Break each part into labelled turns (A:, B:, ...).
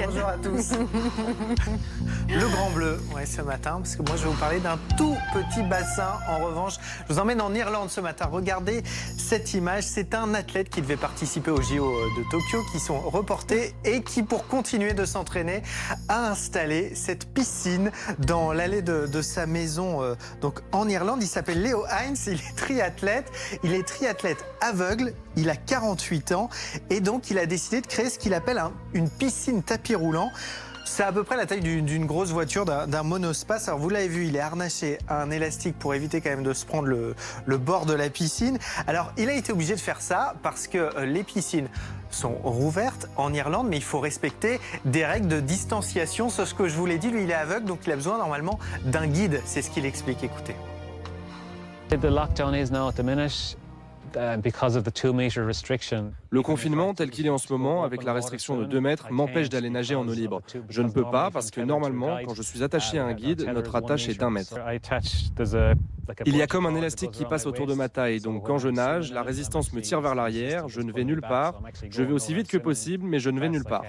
A: week-end.
B: Bonjour à tous. Le Grand Bleu, ouais, ce matin, parce que moi je vais vous parler d'un tout petit bassin. En revanche, je vous emmène en Irlande ce matin. Regardez cette image, c'est un athlète qui devait participer aux JO de Tokyo, qui sont reportés et qui, pour continuer de s'entraîner, a installé cette piscine dans l'allée de sa maison. Donc en Irlande, il s'appelle Leo Hines, il est triathlète. Il est triathlète aveugle, il a 48 ans et donc il a décidé de créer ce qu'il appelle une piscine tapis roulant. C'est à peu près la taille d'une grosse voiture, d'un monospace. Alors vous l'avez vu, il est harnaché à un élastique pour éviter quand même de se prendre le bord de la piscine. Alors il a été obligé de faire ça parce que les piscines sont rouvertes en Irlande, mais il faut respecter des règles de distanciation. C'est ce que je vous l'ai dit, lui il est aveugle, donc il a besoin normalement d'un guide. C'est ce qu'il explique, écoutez.
C: The lockdown is now at the minute because of the 2-meter restriction.
D: Le confinement tel qu'il est en ce moment, avec la restriction de 2 mètres, m'empêche d'aller nager en eau libre. Je ne peux pas parce que normalement, quand je suis attaché à un guide, notre attache est d'1 mètre. Il y a comme un élastique qui passe autour de ma taille, donc quand je nage, la résistance me tire vers l'arrière, je ne vais nulle part. Je vais aussi vite que possible, mais je ne vais nulle part.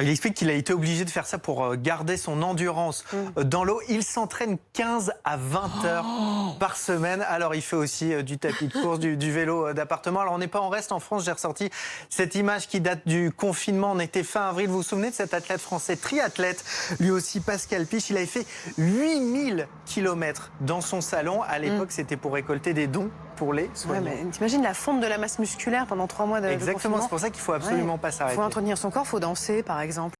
B: Il explique qu'il a été obligé de faire ça pour garder son endurance dans l'eau. Il s'entraîne 15 à 20 heures par semaine. Alors, il fait aussi du tapis de course, du vélo d'appartement. Alors, on n'est pas en reste en France. J'ai ressorti cette image qui date du confinement. On était fin avril. Vous vous souvenez de cet athlète français triathlète, lui aussi Pascal Piche. Il avait fait 8000 km dans son salon. À l'époque, c'était pour récolter des dons pour les soignants.
A: Ouais, t'imagines la fonte de la masse musculaire pendant 3 mois de
B: Exactement,
A: confinement.
B: c'est pour ça qu'il ne faut absolument pas s'arrêter.
A: Il faut entretenir son corps, il faut danser par exemple.